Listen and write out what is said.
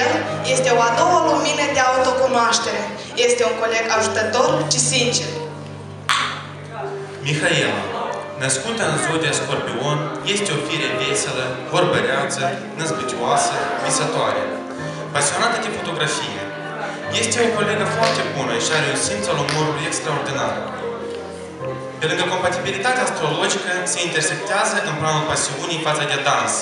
el este o a doua lumină de autocunoaștere. Este un coleg ajutător și sincer. Mihaela, născută în zodia Scorpion, este o fire veselă, vorbăreață, năzbăcioasă, visătoare, pasionată de fotografie. Este o colegă foarte bună și are un simț al umorului extraordinar. Pe lângă compatibilitatea astrologică, se intersectează în planul pasiunii față de dans,